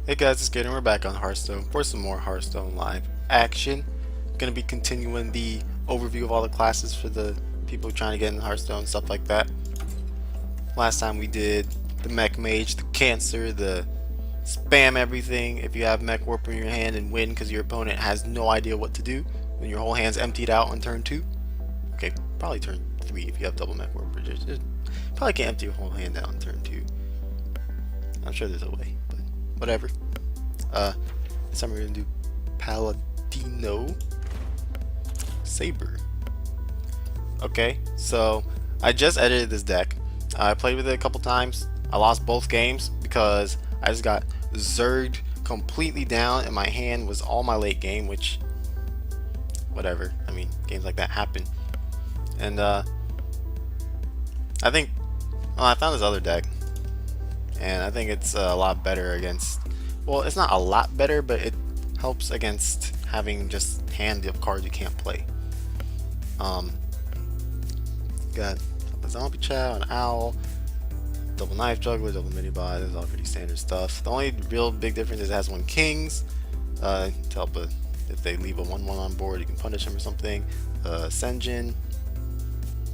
Hey guys, it's Gator and we're back on Hearthstone for some more Hearthstone live action. Gonna be continuing the overview of all the classes for the people trying to get in Hearthstone, stuff like that. Last time we did the Mech Mage, the Cancer, the spam everything if you have Mech Warper in your hand and win because your opponent has no idea what to do when your whole hand's emptied out on turn 2. Okay, probably turn 3 if you have double Mech Warper. Just probably can't empty your whole hand out on turn 2. I'm sure there's a way, but whatever. This time we're gonna do Paladino Saber. Okay, so I just edited this deck. I played with it a couple times. I lost both games because I just got zerged completely down and my hand was all my late game, which whatever. I mean, games like that happen. And I think I found this other deck and I think it's a lot better against, well, it's not a lot better, but it helps against having just hand of cards you can't play. Got a zombie chow, an owl, double knife juggler, double mini bot. This is all pretty standard stuff. The only real big difference is it has one kings to help if they leave a 1/1 on board, you can punish them or something. Senjin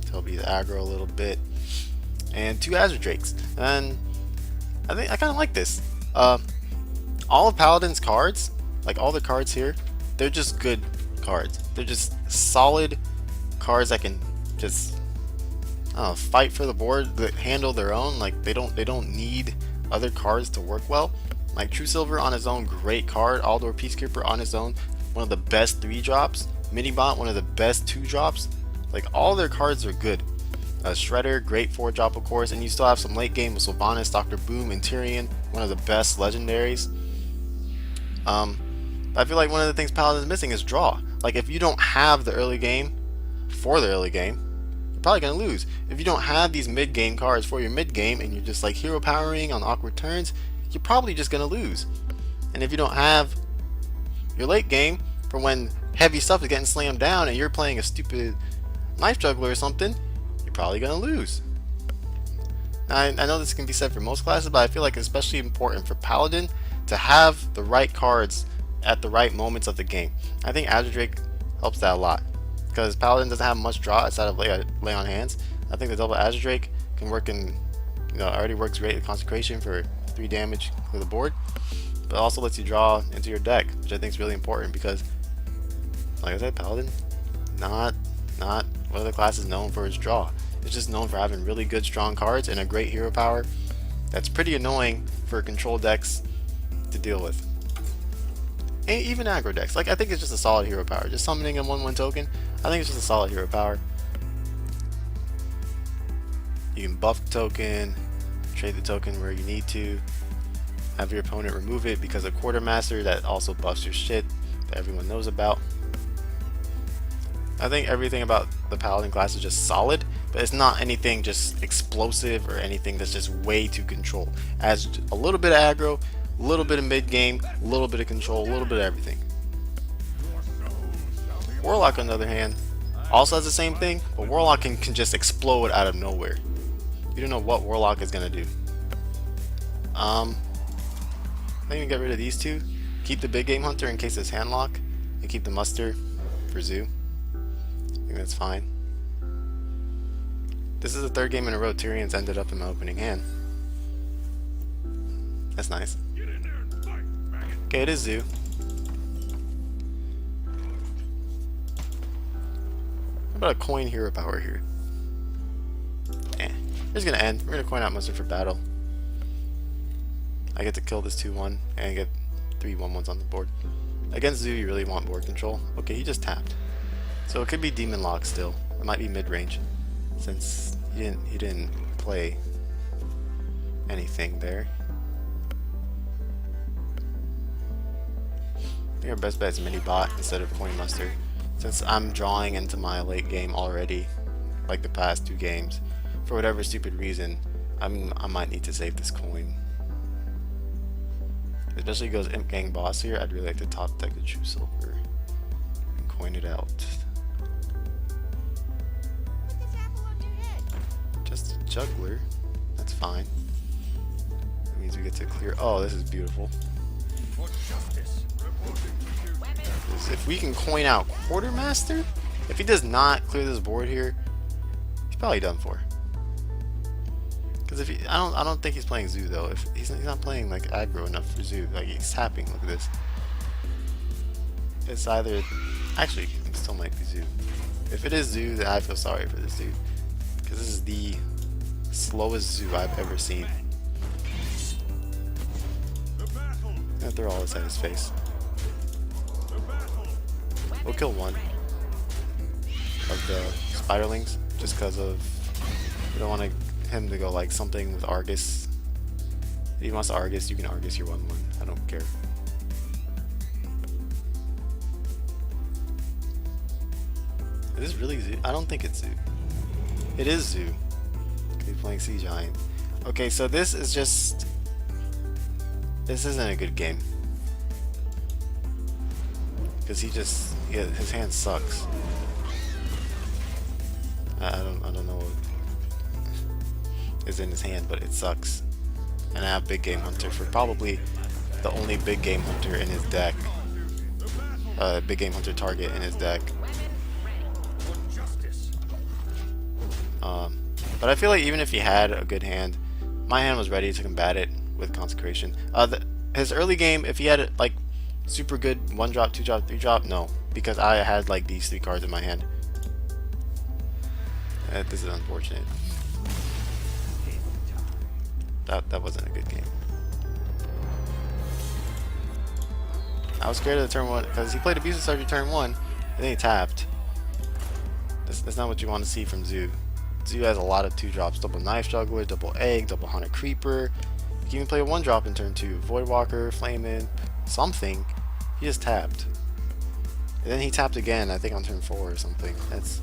to help you aggro a little bit, and 2 Azure Drakes. And I think I kind of like this. All of Paladin's cards, like all the cards here, they're just good cards. They're just solid cards that can just fight for the board, that handle their own. Like they don't need other cards to work well. Like True Silver on his own, great card. Aldor Peacekeeper on his own, one of the best 3-drops. Minibot, one of the best 2-drops. Like all their cards are good. Shredder, great 4-drop of course, and you still have some late game with Sylvanas, Dr. Boom, and Tyrion, one of the best legendaries. I feel like one of the things Paladin is missing is draw. Like if you don't have the early game for the early game, you're probably gonna lose. If you don't have these mid game cards for your mid game and you're just like hero powering on awkward turns, you're probably just gonna lose. And if you don't have your late game for when heavy stuff is getting slammed down and you're playing a stupid knife juggler or something, you're probably gonna lose. I know this can be said for most classes, but I feel like it's especially important for Paladin to have the right cards at the right moments of the game. I think Azure Drake helps that a lot because Paladin doesn't have much draw outside of lay on hands. I think the double Azure Drake can work in, it already works great with Consecration for 3 damage to the board, but also lets you draw into your deck, which I think is really important because, like I said, Paladin, not one of the classes known for its draw. It's just known for having really good strong cards and a great hero power that's pretty annoying for control decks to deal with. And even aggro decks. Like I think it's just a solid hero power. Just summoning a 1/1 token, I think it's just a solid hero power. You can buff the token, trade the token where you need to, have your opponent remove it because of Quartermaster that also buffs your shit that everyone knows about. I think everything about the Paladin class is just solid, but it's not anything just explosive or anything that's just way too control. It has a little bit of aggro, a little bit of mid game, a little bit of control, a little bit of everything. Warlock on the other hand also has the same thing, but Warlock can just explode out of nowhere. You don't know what Warlock is gonna do. I think we get rid of these 2. Keep the big game hunter in case it's handlock, and keep the muster for Zoo. I think that's fine. This is the 3rd game in a row Tyrion's ended up in my opening hand. That's nice. Okay, it is Zoo. How about a coin hero power here? It's gonna end. We're gonna coin out Muster for battle. I get to kill this 2/1 and get 3 1/1s on the board. Against Zoo, you really want board control. Okay, he just tapped. So it could be Demon Lock still. It might be mid-range since he didn't play anything there. I think our best bet is mini bot instead of coin muster, since I'm drawing into my late game already, like the past 2 games. For whatever stupid reason, I might need to save this coin. Especially goes Imp Gang boss here, I'd really like to top deck the True Silver and coin it out. Just a juggler, that's fine. That means we get to clear. Oh, this is beautiful. If we can coin out Quartermaster, if he does not clear this board here, he's probably done for. Because if he, I don't think he's playing Zoo though. If he's not playing like aggro enough for Zoo, like he's tapping. Look at this. It's either, actually, it still might be Zoo. If it is Zoo, then I feel sorry for this dude, because this is the slowest Zoo I've ever seen. I'm gonna throw all this in his face. We'll kill one of the spiderlings just because of, we don't want him to go like something with Argus. If he wants to Argus, you can Argus your 1/1. I don't care. Is this really Zoo? I don't think it's Zoo. It is Zoo. He's playing Sea Giant. Okay, so this is just, this isn't a good game. Because his hand sucks. I don't know what is in his hand, but it sucks. And I have Big Game Hunter for probably the only Big Game Hunter in his deck. Big Game Hunter target in his deck. But I feel like even if he had a good hand, my hand was ready to combat it with Consecration. His early game, if he had like super good 1-drop, 2-drop, 3-drop, no, because I had like these 3 cards in my hand. This is unfortunate. That wasn't a good game. I was scared of the turn 1 because he played Abusive Surgery turn 1 and then he tapped. That's not what you want to see from Zoo. Zoo has a lot of 2-drops, double Knife Juggler, double Egg, double Haunted Creeper. You can even play a 1-drop in turn 2, Voidwalker, Flamin', something. He just tapped. And then he tapped again, I think on turn 4 or something. That's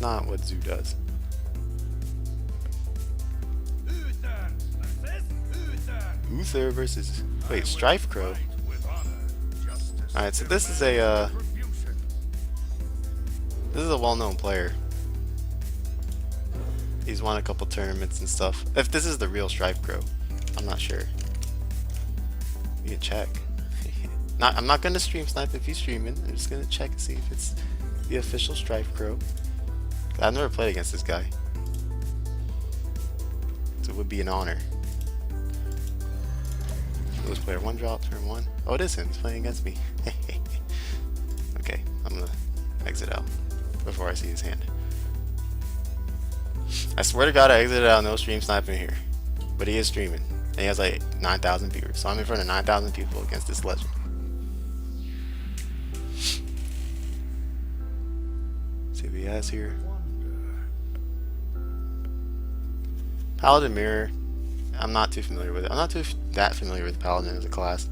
not what Zoo does. Uther versus, wait, StrifeCro. Alright, so this is a well-known player. He's won a couple tournaments and stuff. If this is the real StrifeCro, I'm not sure. You can check. I'm not gonna stream snipe if he's streaming. I'm just gonna check and see if it's the official StrifeCro. I've never played against this guy, so it would be an honor. Lose player 1-drop, turn 1. Oh, it is him. He's playing against me. Okay, I'm gonna exit out before I see his hand. I swear to God, I exited out, no stream sniping here. But he is streaming. And he has like 9,000 viewers. So I'm in front of 9,000 people against this legend. See what he has here. Paladin Mirror. I'm not too familiar with it. I'm not that familiar with Paladin as a class.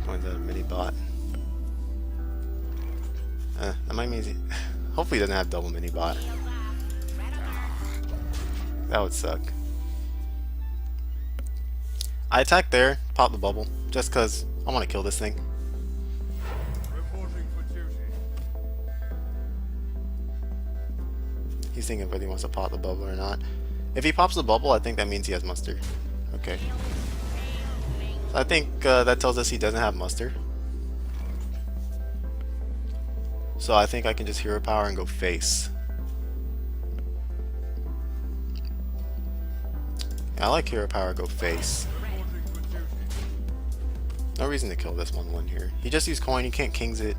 One's a mini bot. That might mean hopefully he doesn't have double mini bot. That would suck. I attack there, pop the bubble, just because I want to kill this thing. He's thinking whether he wants to pop the bubble or not. If he pops the bubble, I think that means he has muster. Okay. So I think that tells us he doesn't have muster. So I think I can just hero power and go face. Yeah, I like hero power, go face. No reason to kill this 1/1 here. He just used coin, he can't kings it.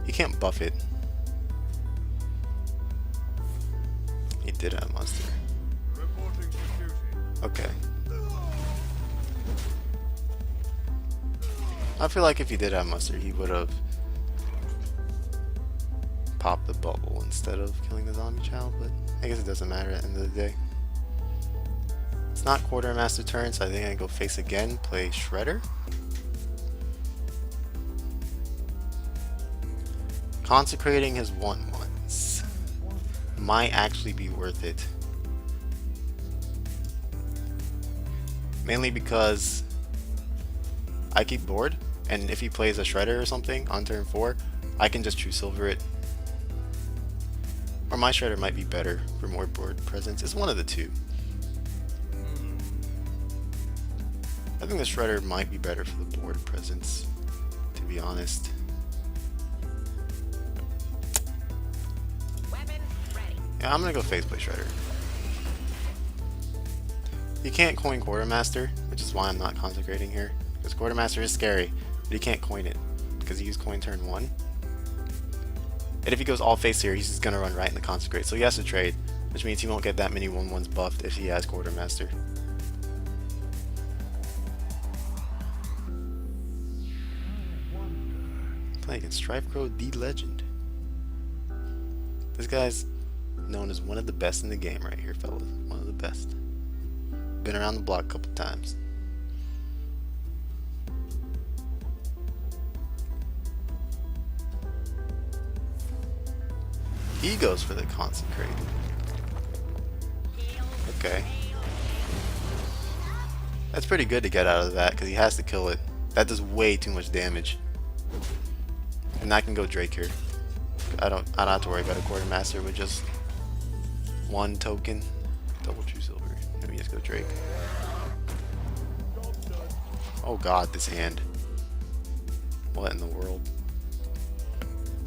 He can't buff it. He did have muster. Okay. I feel like if he did have muster, he would have popped the bubble instead of killing the zombie child, but I guess it doesn't matter at the end of the day. It's not Quartermaster turn, so I think I go face again, play Shredder. Consecrating his 1/1s might actually be worth it. Mainly because I keep bored, and if he plays a Shredder or something on turn 4, I can just True Silver it. Or my Shredder might be better for more board presence. It's one of the two. I think the Shredder might be better for the board presence, to be honest. Yeah, I'm gonna go faceplate Shredder. He can't coin Quartermaster, which is why I'm not consecrating here. Because Quartermaster is scary, but he can't coin it, because he used coin turn 1. And if he goes all face here, he's just gonna run right in the consecrate, so he has to trade, which means he won't get that many 1/1s buffed if he has Quartermaster. Playing against StrifeCro, the legend. This guy's known as one of the best in the game right here, fellas. One of the best. Been around the block a couple times. He goes for the consecrate. Okay. That's pretty good to get out of that because he has to kill it. That does way too much damage. And I can go Drake here. I don't have to worry about a Quartermaster with just one token. Double True Silver. Let me just go Drake. Oh god, this hand. What in the world?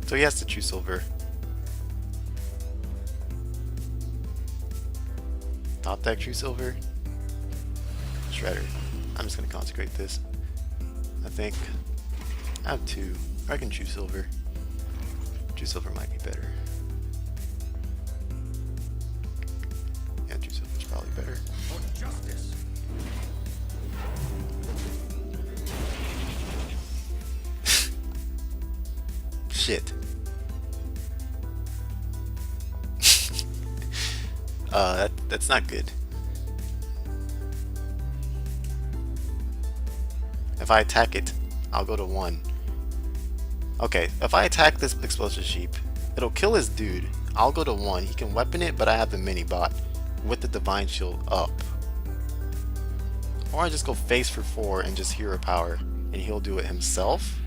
So he has to True Silver. Top deck True Silver. Shredder. I'm just gonna consecrate this. I think I have 2. I can True Silver. True Silver might be better. Yeah, True Silver's probably better. For justice. Shit. That's not good. If I attack it, I'll go to 1. Okay, if I attack this Explosive Sheep, it'll kill his dude. I'll go to 1. He can weapon it, but I have the mini bot with the Divine Shield up. Or I just go face for 4 and just hero power, and he'll do it himself.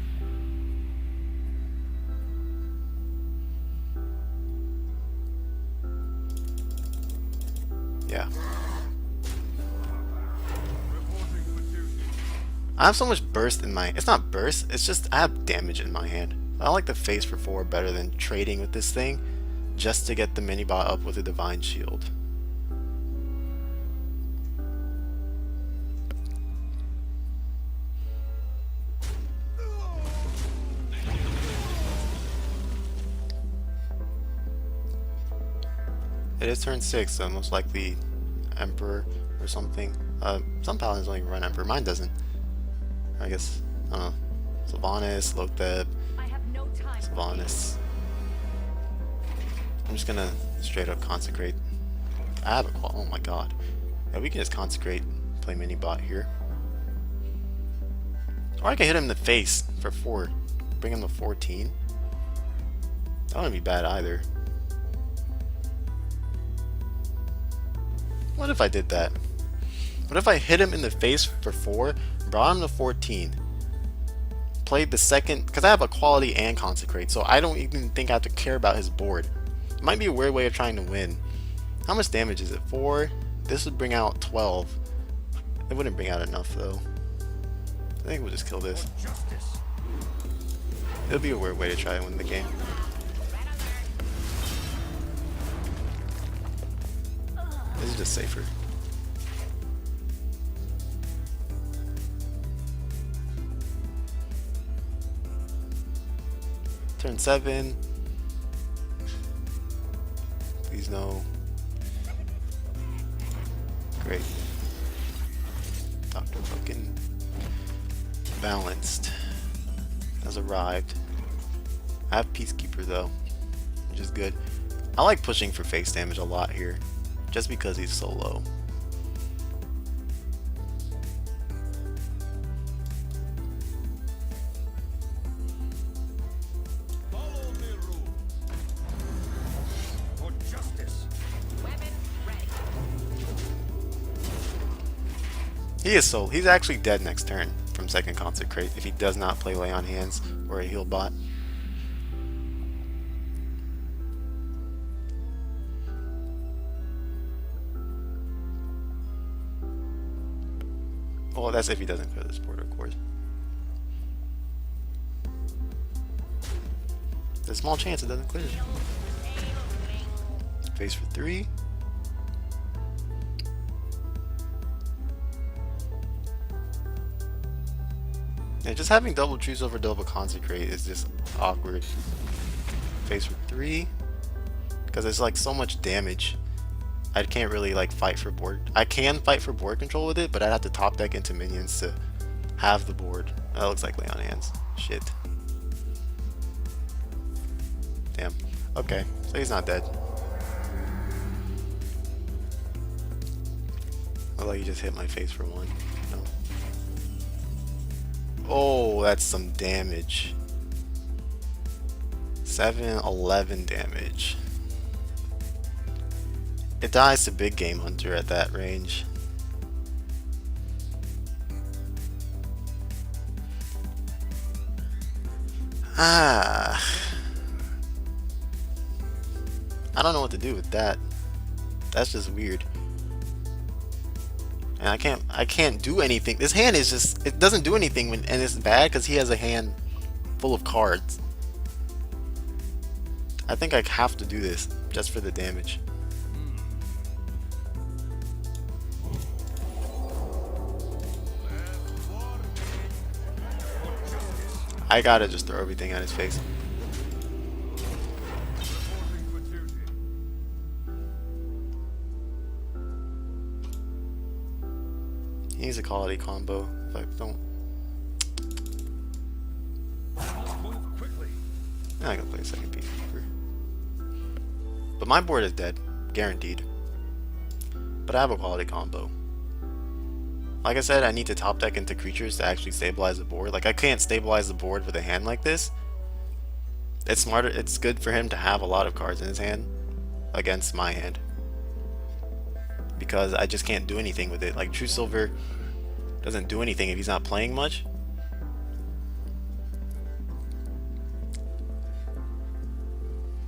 Yeah. I have so much burst in my... It's not burst, it's just I have damage in my hand. I like the face for 4 better than trading with this thing just to get the mini bot up with a Divine Shield. It is turn 6, so most likely Emperor or something. Some Paladins don't even run Emperor, mine doesn't. I guess, I don't know. Sylvanas, Lotheb, Sylvanas. I'm just gonna straight up consecrate. I have a qual. Oh my god. Yeah, we can just consecrate, play mini bot here. Or I can hit him in the face for 4. Bring him to 14. That wouldn't be bad either. What if I did that? What if I hit him in the face for 4, brought him to 14, played the second, because I have a quality and consecrate, so I don't even think I have to care about his board. It might be a weird way of trying to win. How much damage is it? 4? This would bring out 12. It wouldn't bring out enough though. I think we'll just kill this. It'll be a weird way to try and win the game. This is just safer. Turn 7. Please no. Great. Dr. fucking Balanced has arrived. I have Peacekeeper though, which is good. I like pushing for face damage a lot here, just because he's so low. He's actually dead next turn from second consecrate if he does not play lay on hands or a heal bot. Well, that's if he doesn't clear this board, of course. There's a small chance it doesn't clear. Face for 3. Yeah, just having double choose over double consecrate is just awkward. Face for 3. Because it's like so much damage. I can't really like fight for board. I can fight for board control with it, but I'd have to top deck into minions to have the board. That looks like Leon hands. Shit. Damn. Okay, so he's not dead. Although you just hit my face for 1. No. Oh, that's some damage. 7-11 damage. It dies to Big Game Hunter at that range. I don't know what to do with that. That's just weird. And I can't do anything. This hand is just, it doesn't do anything when, and it's bad because he has a hand full of cards. I think I have to do this just for the damage. I gotta just throw everything at his face. He needs a quality combo. If I don't, I can play a second peacekeeper. But my board is dead, guaranteed. But I have a quality combo. Like I said, I need to top deck into creatures to actually stabilize the board. Like I can't stabilize the board with a hand like this. It's smarter. It's good for him to have a lot of cards in his hand against my hand, because I just can't do anything with it. Like True Silver doesn't do anything if he's not playing much.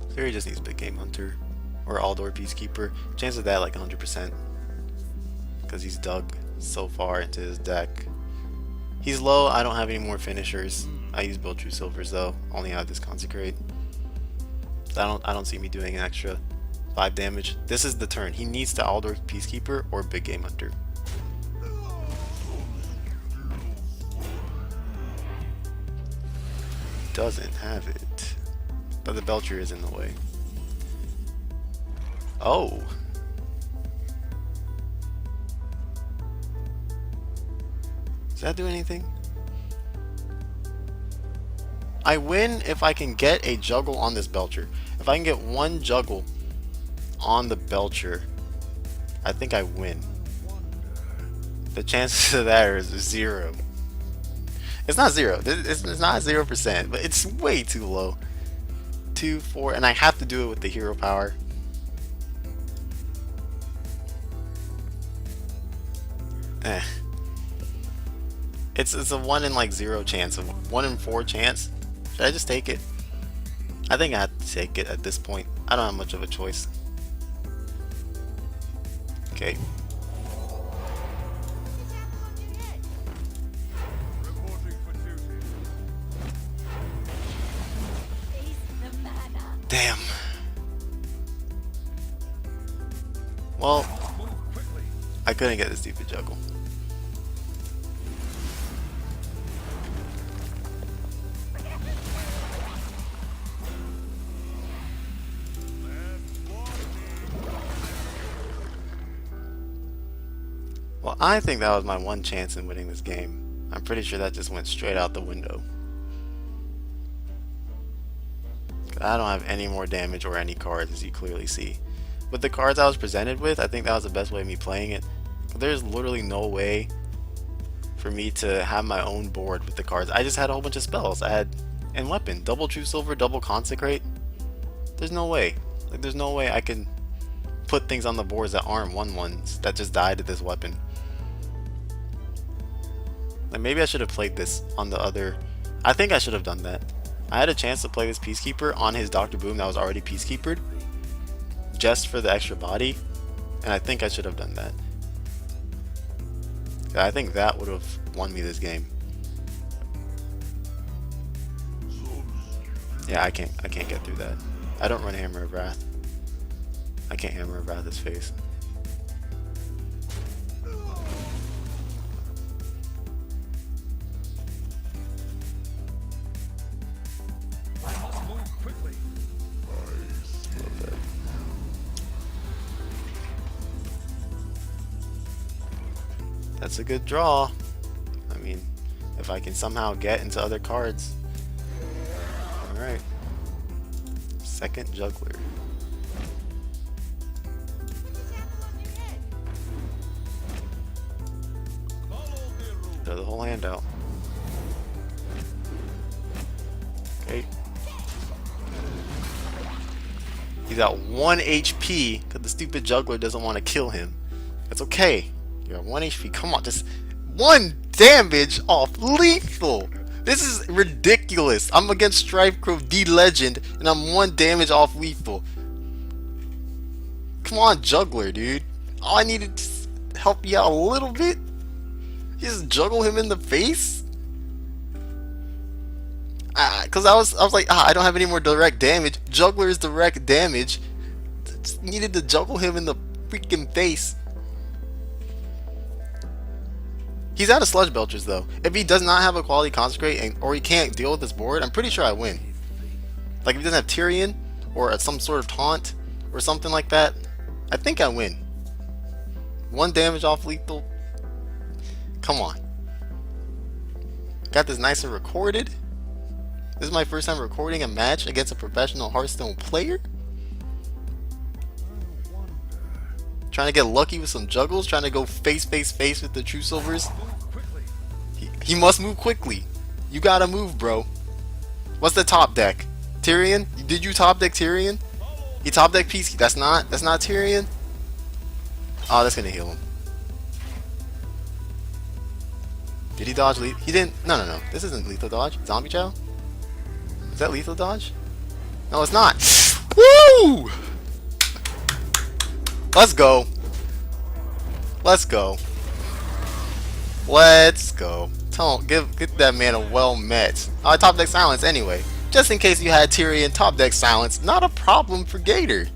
So he just needs Big Game Hunter or Aldor Peacekeeper. Chance of that like 100%, because he's dug so far into his deck. He's low. I don't have any more finishers. I use both True Silvers though. Only have this Consecrate. So I don't see me doing an extra 5 damage. This is the turn. He needs to Aldor Peacekeeper or Big Game Hunter. Doesn't have it. But the Belcher is in the way. Oh. Does that do anything? I win if I can get a juggle on this Belcher. If I can get one juggle on the Belcher, I think I win. The chances of that is 0. It's not 0. It's not 0%, but it's way too low. 2, 4, and I have to do it with the hero power. It's a 1 in like 0 chance, a 1 in 4 chance. Should I just take it? I think I have to take it at this point. I don't have much of a choice. Okay. Damn. Well, I couldn't get the stupid juggle. Well, I think that was my one chance in winning this game. I'm pretty sure that just went straight out the window. I don't have any more damage or any cards, as you clearly see. With the cards I was presented with, I think that was the best way of me playing it. There's literally no way for me to have my own board with the cards. I just had a whole bunch of spells. I had, and weapon, double True Silver, double Consecrate. There's no way. Like, there's no way I can put things on the boards that aren't 1/1s that just died to this weapon. Like, maybe I should have played this on the other. I think I should have done that. I had a chance to play this Peacekeeper on his Dr. Boom that was already Peacekeepered, just for the extra body, and I think I should have done that. Yeah, I think that would have won me this game. Yeah, I can't get through that. I don't run Hammer of Wrath. I can't Hammer of Wrath his face. That's a good draw. I mean, if I can somehow get into other cards. Alright. Second Juggler. Throw the whole hand out. Okay. He's at 1 HP because the stupid Juggler doesn't want to kill him. That's okay. You're at 1 HP. Come on, just 1 damage off lethal. This is ridiculous. I'm against StrifeCro D Legend and I'm 1 damage off lethal. Come on, Juggler, dude. All I needed to help you out a little bit. You just juggle him in the face. Cause I was like, I don't have any more direct damage. Juggler is direct damage. Just needed to juggle him in the freaking face. He's out of Sludge Belchers though. If he does not have a quality Consecrate or he can't deal with this board, I'm pretty sure I win. Like if he doesn't have Tyrion or some sort of taunt or something like that, I think I win. 1 damage off lethal. Come on. Got this nice and recorded. This is my first time recording a match against a professional Hearthstone player. Trying to get lucky with some juggles, trying to go face with the True Silvers. He must move quickly. You gotta move, bro. What's the top deck? Tyrion? Did you top deck Tyrion? He top deck Peace. That's not Tyrion. Oh, that's gonna heal him. Did he dodge lethal? He didn't. No. This isn't lethal dodge. Zombie Chow? Is that lethal dodge? No, it's not. Woo! Let's go. Let's go. Let's go. Get that man a well met. Top deck Silence anyway. Just in case you had Tyrion top deck Silence, not a problem for Gator.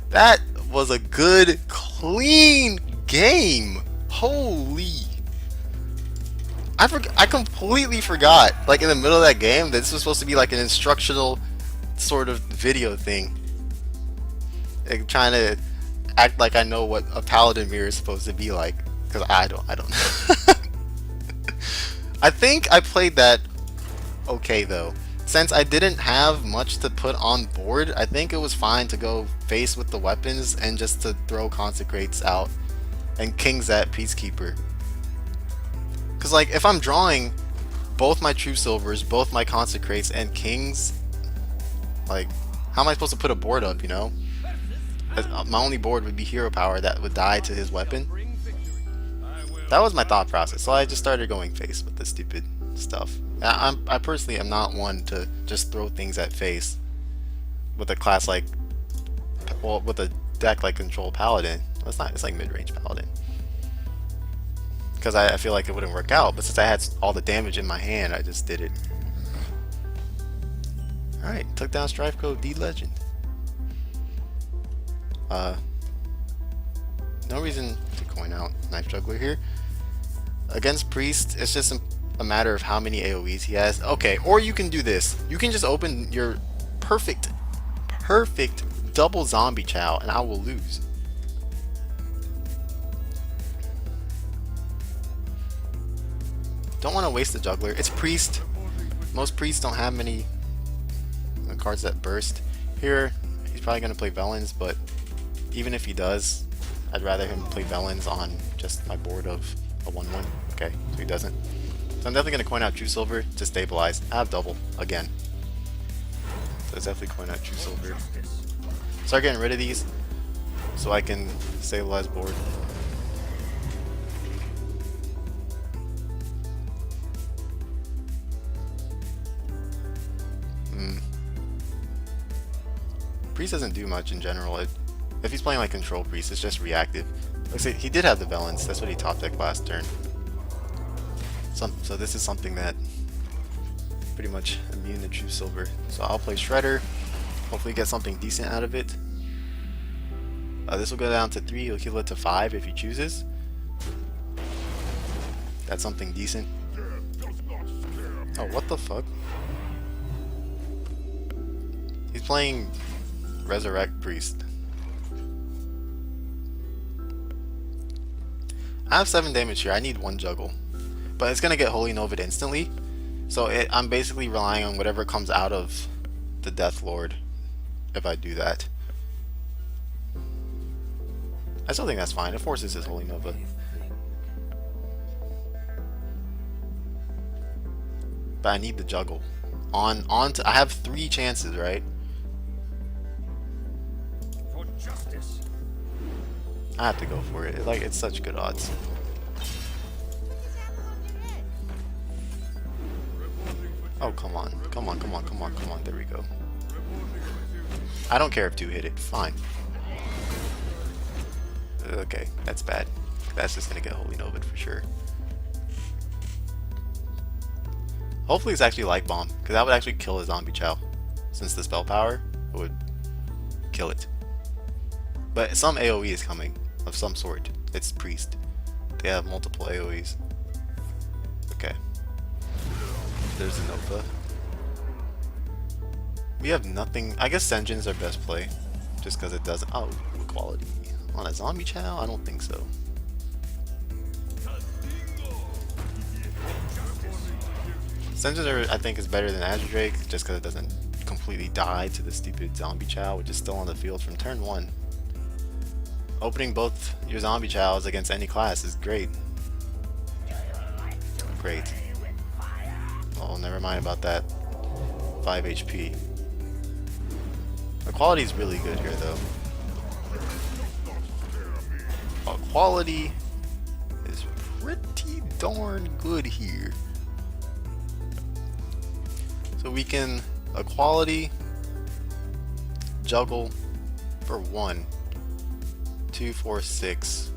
That was a good, clean game. Holy. I completely forgot, like in the middle of that game, that this was supposed to be like an instructional sort of video thing. Like trying to act like I know what a Paladin mirror is supposed to be like, because I don't. I think I played that okay though. Since I didn't have much to put on board, I think it was fine to go face with the weapons and just to throw Consecrates out and Kings at Peacekeeper. Because like if I'm drawing both my True Silvers, both my Consecrates and Kings, like how am I supposed to put a board up, you know? My only board would be Hero Power that would die to his weapon. That was my thought process, so I just started going face with this stupid stuff. I personally am not one to just throw things at face with a class like, well, with a deck like Control Paladin. It's like mid-range Paladin. Because I feel like it wouldn't work out, but since I had all the damage in my hand, I just did it. Alright, took down StrifeCro D Legend. No reason to coin out Knife Juggler here. Against Priest, it's just a matter of how many AoEs he has. Okay, or you can do this. You can just open your perfect double Zombie Chow and I will lose. Don't want to waste the Juggler. It's Priest. Most Priests don't have many cards that burst. Here, he's probably going to play Velens, but even if he does, I'd rather him play Velens on just my board of a 1-1. Okay, so he doesn't. So I'm definitely going to coin out True Silver to stabilize. I have double again. So let's definitely coin out True Silver. Start getting rid of these so I can stabilize board. Priest doesn't do much in general. If he's playing like Control Priest, it's just reactive. Let's see, he did have the balance. That's what he top decked last turn. So this is something that pretty much immune to True Silver. So I'll play Shredder. Hopefully get something decent out of it. This will go down to 3. He'll heal it to 5 if he chooses. That's something decent. Oh, what the fuck? He's playing Resurrect Priest. I have 7 damage here. I need 1 juggle. But it's gonna get Holy Nova'd instantly. So I'm basically relying on whatever comes out of the Death Lord if I do that. I still think that's fine. It forces his Holy Nova. But I need the juggle. I have 3 chances, right? For justice. I have to go for it. Like, it's such good odds. Oh, come on. Come on, come on, come on, come on. There we go. I don't care if 2 hit it. Fine. Okay, that's bad. That's just gonna get Holy Nova'd for sure. Hopefully it's actually Light Bomb, because that would actually kill a Zombie Chow. Since the spell power would kill it. But some AoE is coming, of some sort. It's Priest. They have multiple AoEs. Okay. There's a Nova. We have nothing. I guess Senjin's our best play. Just because it doesn't. Oh, equality. On a Zombie Chow? I don't think so. Senjin, I think, is better than Azure Drake just because it doesn't completely die to the stupid Zombie Chow, which is still on the field from turn 1. Opening both your Zombie Chows against any class is great. Great. Oh, never mind about that. 5 HP. Equality is really good here, though. Equality is pretty darn good here. So we can equality, juggle for 1, 2, 4, 6,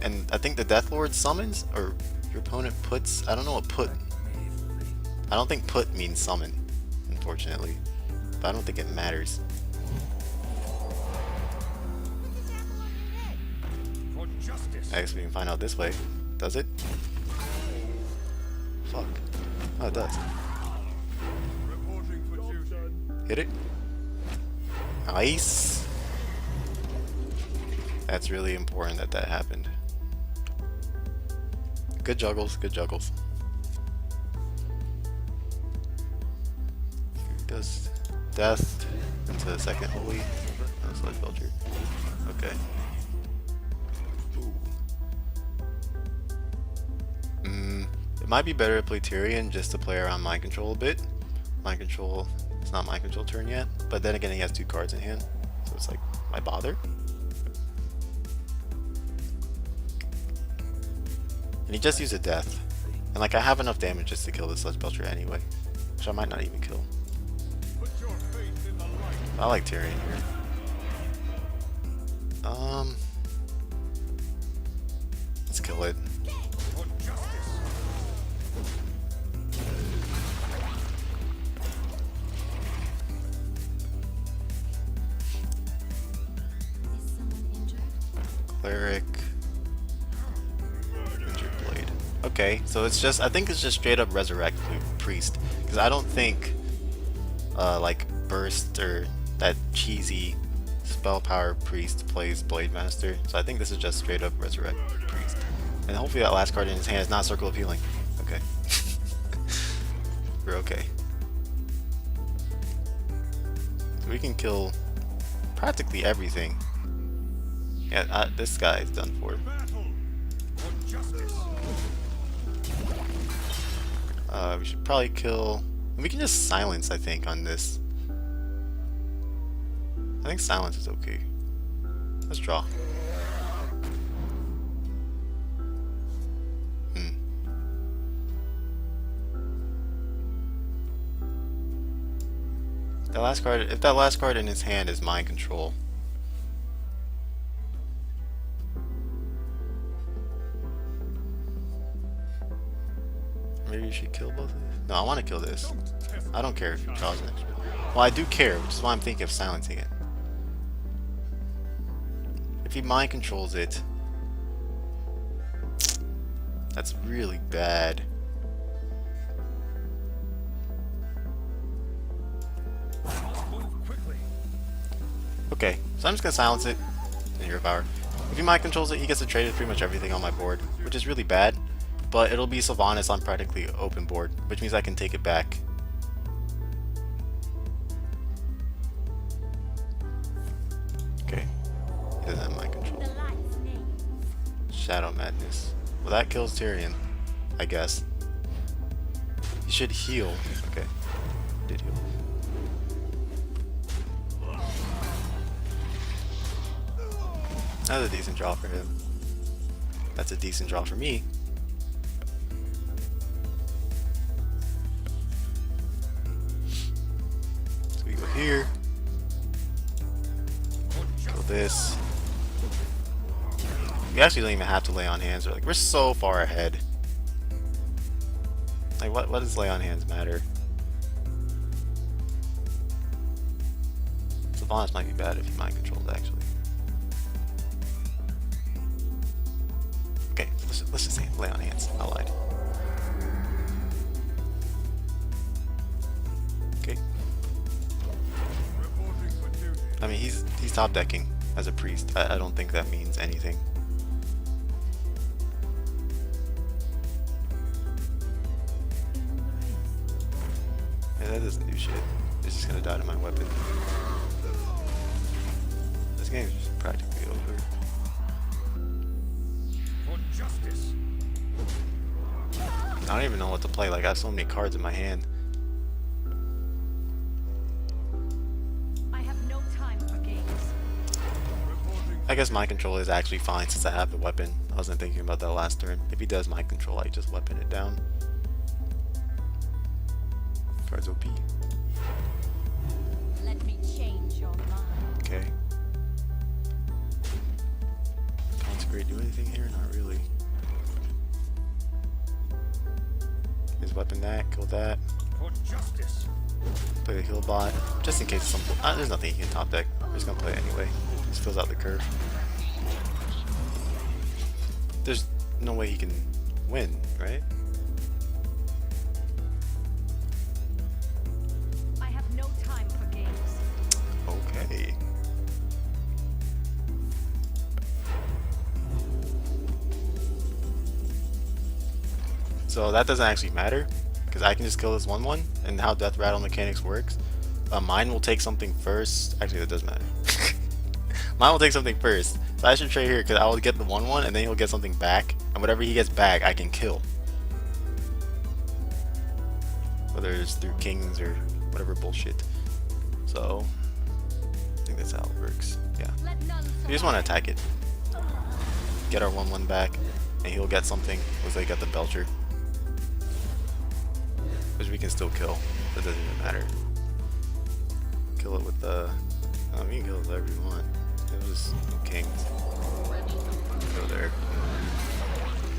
and I think the Death Lord summons, or your opponent puts. I don't know what put. I don't think put means summon, unfortunately, but I don't think it matters. I guess we can find out this way. Does it? Fuck. Oh, it does. Hit it. Nice. That's really important that that happened. Good juggles, good juggles. Does death into the second holy. Oh, Sludge Belcher. Okay. Ooh. It might be better to play Tyrion just to play around mind control a bit. Mind control. It's not mind control turn yet, but then again he has 2 cards in hand, so it's like, why bother? And he just used a death, and like I have enough damage just to kill the Sludge Belcher anyway, which I might not even kill. I like Tyrion here. Let's kill it. Cleric. Injured Blade. Okay, so it's just, I think it's just straight up Resurrect Priest. Because I don't think, like, Burst or that cheesy spell power Priest plays Blade Master. So I think this is just straight up Resurrect Priest. And hopefully that last card in his hand is not Circle of Healing. Okay. We're okay. So we can kill practically everything. Yeah, this guy is done for. We should probably kill. We can just silence, I think, on this. I think silence is okay. Let's draw. That last card. If that last card in his hand is Mind Control. maybe you should kill both of these? No, I want to kill this. I don't care if he draws an extra. Well, I do care, which is why I'm thinking of silencing it. If he mind controls it, that's really bad. Okay, so I'm just gonna silence it in your power. If he mind controls it, he gets to trade with pretty much everything on my board, which is really bad. But it'll be Sylvanas on practically open board, which means I can take it back. Okay, he doesn't have mind control. Shadow Madness. Well, that kills Tyrion, I guess. He should heal. Okay, did heal. That's a decent draw for him. That's a decent draw for me. So we go here. Kill this. We actually don't even have to lay on hands. We're so far ahead. Like what does lay on hands matter? Sylvanas might be bad if he mind controls actually. Okay, let's just say lay on hands. I lied. Okay. I mean, he's top decking as a priest. I don't think that means anything. Yeah, that doesn't do shit. It's just gonna die to my weapon. This game's just practically over. Justice. I don't even know what to play. Like, I have so many cards in my hand. I have no time for games. I guess mind control is actually fine since I have the weapon. I wasn't thinking about that last turn. If he does mind control, I just weapon it down. Cards OP. Let me change your mind. Okay. Consecrate do anything here? Not really. His weapon that, kill that. For justice. Play the heal bot. Just in case some there's nothing he can top deck. We're just gonna play it anyway. Just fills out the curve. There's no way he can win, right? I have no time for games. Okay. So that doesn't actually matter, because I can just kill this 1/1, and how Death Rattle mechanics works. Mine will take something first. Actually, that does matter. Mine will take something first. So I should trade here, because I will get the 1/1, and then he'll get something back, and whatever he gets back, I can kill. Whether it's through kings or whatever bullshit. So, I think that's how it works. Yeah. We just want to attack it. Get our 1/1 back, and he'll get something. Looks like he got the Belcher. Which we can still kill. That doesn't even matter. Kill it with the... Oh, we can kill it with whatever you want. It was kings. Go there.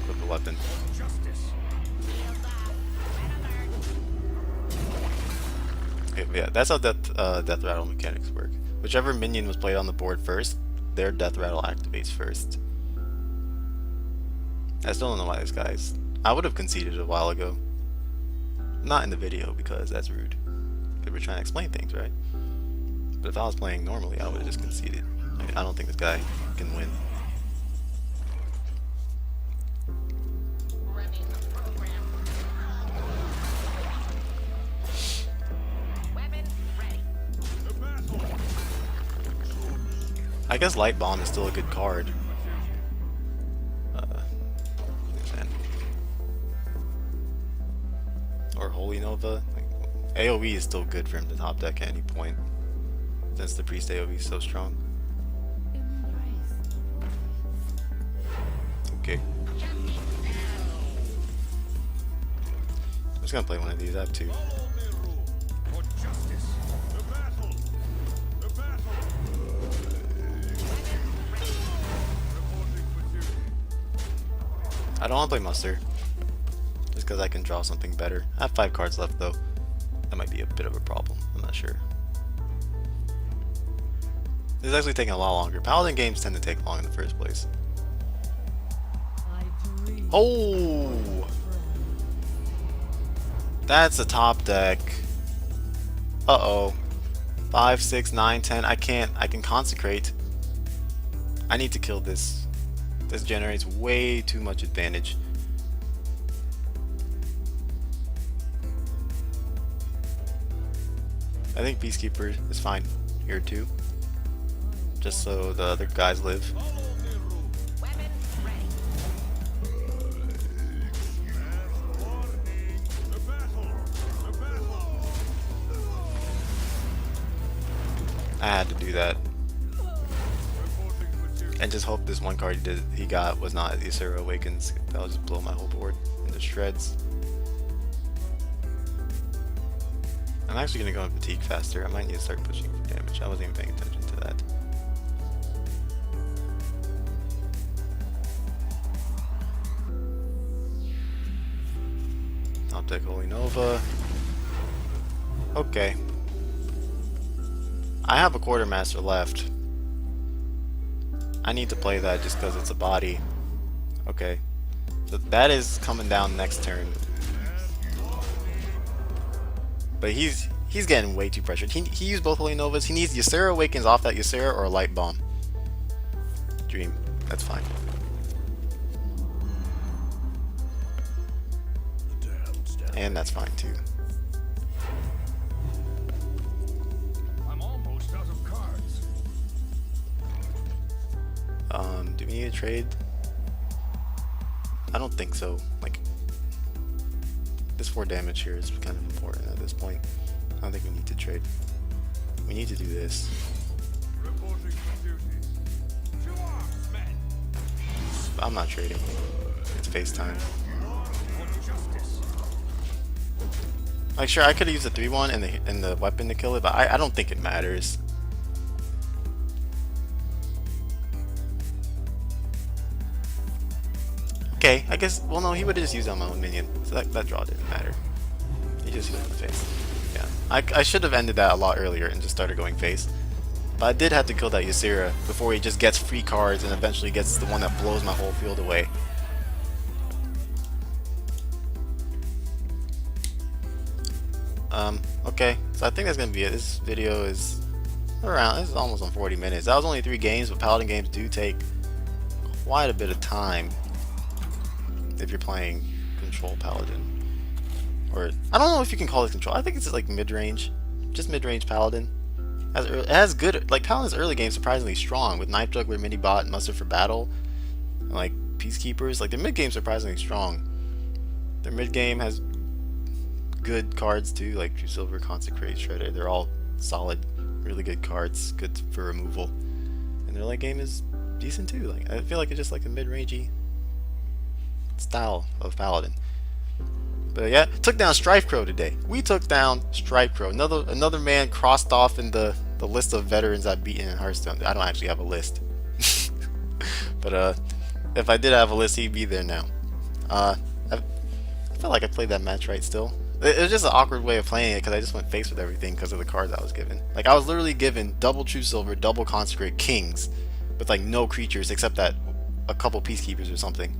With the weapon. Okay, yeah, that's how Death Rattle mechanics work. Whichever minion was played on the board first, their Death Rattle activates first. I still don't know why this guy's... I would have conceded a while ago. Not in the video, because that's rude. Because we're trying to explain things, right? But if I was playing normally, I would have just conceded. I don't think this guy can win. I guess Light Bomb is still a good card. Or Holy Nova. Like, AoE is still good for him to top deck at any point, since the priest AoE is so strong. Okay. I'm just gonna play one of these. I have two. For justice. The battle. The battle. I don't want to play Muster. Just just because I can draw something better. I have 5 cards left though. That might be a bit of a problem. I'm not sure. This is actually taking a lot longer. Paladin games tend to take long in the first place. Oh! That's a top deck. Uh-oh. 5, 6, 9, 10. I can't. I can consecrate. I need to kill this. This generates way too much advantage. I think Peacekeeper is fine here too. Just so the other guys live. I had to do that. And just hope this one card he got was not Ysera Awakens. That'll just blow my whole board into shreds. I'm actually going to go on fatigue faster. I might need to start pushing for damage. I wasn't even paying attention to that. Top deck Holy Nova. Okay. I have a Quartermaster left. I need to play that just because it's a body. Okay. So that is coming down next turn. But he's getting way too pressured. He used both Holy Novas. He needs Ysera Awakens off that Ysera or a Light Bomb. Dream. That's fine. And that's fine too. I'm almost out of cards. Do we need to trade? I don't think so. Like, this 4 damage here is kind of important at this point. I don't think we need to trade. We need to do this. Reporting for duty. To arms, men. I'm not trading. It's face time. For justice. Like, sure, I could have used the 3-1 and the weapon to kill it, but I don't think it matters. Okay, I guess, well no, he would have just used it on my own minion, so that draw didn't matter. He just used it in the face. Yeah, I should have ended that a lot earlier and just started going face. But I did have to kill that Ysera before he just gets free cards and eventually gets the one that blows my whole field away. Okay, so I think that's gonna be it. This video is this is almost on 40 minutes. That was only 3 games, but Paladin games do take quite a bit of time if you're playing control Paladin. Or I don't know if you can call it control. I think it's like mid-range, just mid-range Paladin. It has good, like Paladin's early game surprisingly strong with Knife Juggler, Mini Bot, and Muster for Battle, and like Peacekeepers. Like their mid game surprisingly strong. Their mid game has good cards too, like True Silver, Consecrate, Shredder. They're all solid, really good cards, good for removal. And their late game is decent too. Like I feel like it's just like a mid-rangey style of Paladin. But yeah, took down StrifeCro today. We took down StrifeCro. Another man crossed off in the list of veterans I've beaten in Hearthstone. I don't actually have a list. But if I did have a list, he'd be there now. I feel like I played that match right still. It was just an awkward way of playing it because I just went face with everything because of the cards I was given. Like I was literally given double True Silver, double Consecrate Kings with like no creatures except that a couple Peacekeepers or something.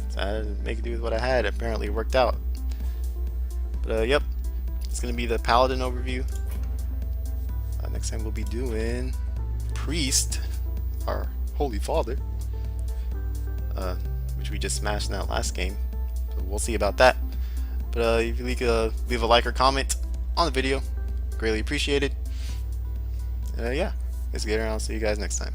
So I had to make it do with what I had. Apparently it worked out. But yep, it's gonna be the Paladin overview. Next time we'll be doing Priest, our Holy Father, which we just smashed in that last game. So we'll see about that. But if you leave a like or comment on the video, greatly appreciated. Yeah, itzGator, and I'll see you guys next time.